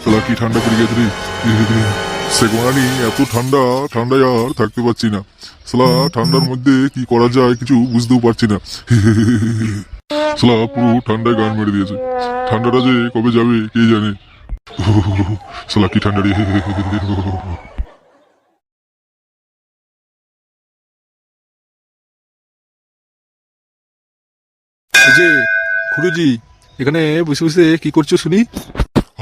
শালা কি ঠান্ডা পড়ে গেছে রে। সেগুমারানি এত ঠান্ডা, ঠান্ডায় আর থাকতে পারছি না। শালা ঠান্ডার মধ্যে কি করা যায় কিছু বুঝতেও পারছি না। শালা পুরো ঠান্ডায় গান মেরে দিয়েছে। ঠান্ডাটা যে কবে যাবে কে জানে। শালা কি ঠান্ডা রে। এই যে খুড়ুজি, এখানে বসে বসে কি করছো শুনি?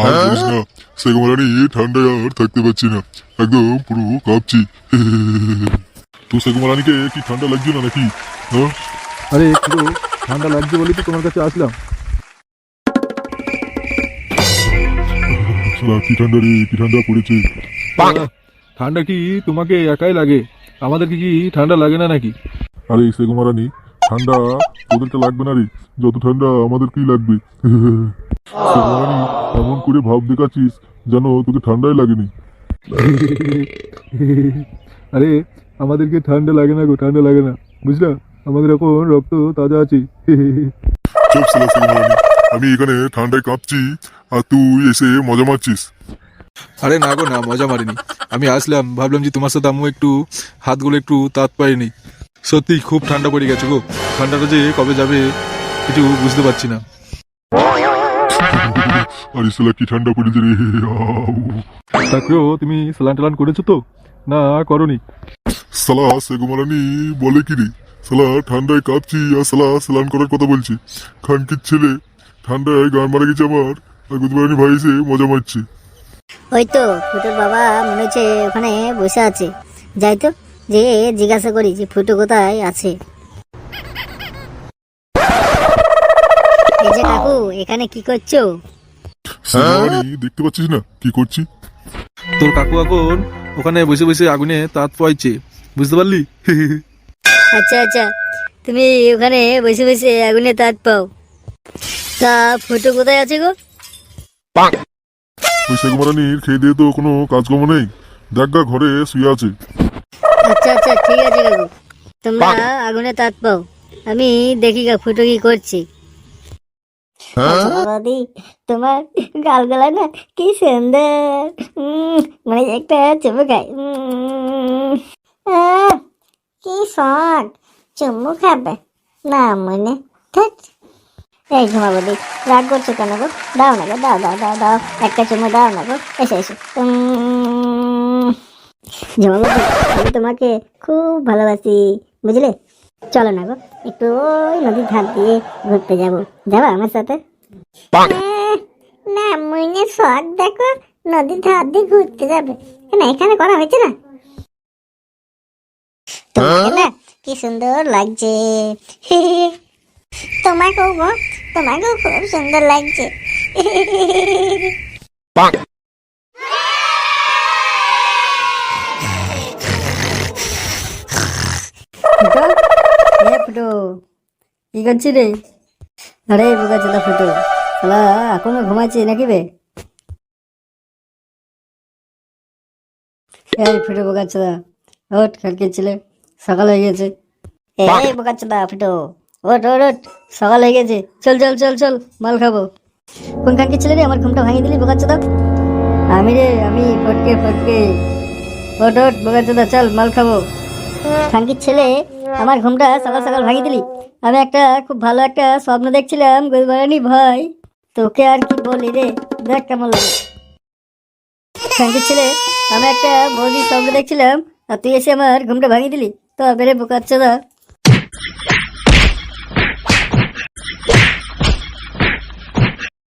আর বলিস না, সেগুমারানি ঠান্ডায় আর থাকতে পারছি না, একদম পুরো কাঁপছি। তো সেগুমারানিকে কি ঠান্ডা লাগছে না নাকি? হ্যাঁ, আরে খুড়ো, ঠান্ডা লাগছে বলেই তো তোমার কাছে আসলাম। শালা কি ঠান্ডা রে, কি ঠান্ডা পড়েছে। ঠান্ডা কি তোমাকে একাই লাগে? আমাদেরকে কি ঠান্ডা লাগে না নাকি? আরে সেগুমারানি, ঠান্ডা তোদেরকে লাগবে না রে, যত ঠান্ডা আমাদেরকেই লাগবে। সেগুমারানি এমন করে ভাব দেখাচ্ছিস যেন তোকে ঠান্ডাই লাগেনি। আরে আমাদেরকে ঠান্ডা লাগে না গো, ঠান্ডা লাগে না, বুঝলা? আমাদের এখন রক্ত তাজা আছে। চুপ শালা সেগুমারানি, আমি এখানে ঠান্ডায় কাঁপছি আর তুই এসে মজা মারছিস। আরে না গো না, মজা মারিনি। আমি আসলাম, ভাবলাম যে তোমার সাথে আমিও একটু হাতগুলো একটু তাত পাইনি। সত্যি খুব ঠান্ডা পড়ে গেছে গো। ঠান্ডাটা যে কবে যাবে কিছু বুঝতে পারছি না। আরে শালা কি ঠান্ডা পড়েছে রে। আউ। তাকেও তুমি স্নান টালান করেছো তো না করনি? শালা সেগুমারানি বলে কি রে, শালা ঠান্ডায় কাঁপছি আর শালা স্নান করার কথা বলছি। খানকির ছেলে, ঠান্ডায় গান মারা গেছে আমার, আর গুদমারানি ভাই এসে মজা মারছে। ওই তো ফুটোর বাবা মনে হচ্ছে ওখানে বসে আছে। যাই তো, যে জিজ্ঞাসা করি যে ফুটো কোথায় আছে। এই যে কাকু, এখানে কি করছো? সেগুমারানি দেখতে পাচ্ছিস না কি করছি? তোর কাকু এখন ওখানে বসে বসে আগুনে তাঁত পাইছে, বুঝতে পারলি? আচ্ছা আচ্ছা, তুমি ওখানে বসে বসে আগুনে তাঁত পাও। তা ফুটো কোথায় আছে গো? ওই সেগুমারানির খেয়ে দিয়ে তো কোনো কাজকর্ম নেই, দেখ গা ঘরে শুয়ে আছে। আচ্ছা আচ্ছা, ঠিক আছে কাকু, তোমরা আগুনে তাঁত পাও, আমি দেখি গা ফুটো কি করছি। দাদি, তোমার গালগলা না কি সুন্দর, মানে একটা চুমু খাই। কি শখ চুমু খাবে না মনে। এই ঘুমাবদি, রাগ করছো কেন গো? দাও না গো, দাও দাও দাও দাও, একটা চুমু দাও না গো, এসে এসে। ঝুমাবদি, আমি তোমাকে খুব ভালোবাসি, বুঝলে? চলো না গো, একটু ওই নদীর ধার দিয়ে ঘুরতে যাবো, যাবা আমার সাথে? না মনে শখ দেখো, নদীর ধার দিয়ে ঘুরতে যাবে না, এখানে করা হয়েছে না? তোমাকে না কি সুন্দর লাগছে। তোমাকেও গো, তোমাকেও খুব সুন্দর লাগছে। ফুটো, কি করছি রে? আরে বোকা চোদা ফুটো, শালা এখনো ঘুমাচ্ছি নাকি বে? এই ফুটো বোকা চোদা, ওঠ, কালকে ছেলে, সকাল হয়ে গেছে। এই বোকা চোদা ফুটো, ওঠ ওঠ ওঠ, সকাল হয়ে গেছে, চল চল চল চল, মাল খাবো। কোন কালকে ছেলে রে, আমার ঘুমটা ভাঙিয়ে দিলি বোকা চোদা? আমি রে, আমি ফটকে ফটকে। ওঠ ওঠ বোকা চোদা, চল মাল খাবো। খানকির ছেলে, আমার ঘুমটা সকাল সকাল ভাঙিয়ে দিলি। আমি একটা খুব ভালো একটা স্বপ্ন দেখছিলাম গুলবারানি ভাই, তোকে আর কি বলি রে, দেখ কেমন লাগে। খানকির ছেলে, আমি একটা বৌদির স্বপ্ন দেখছিলাম আর তুই এসে আমার ঘুমটা ভাঙিয়ে দিলি, তো বেড়ে বোকাচ্ছ দা।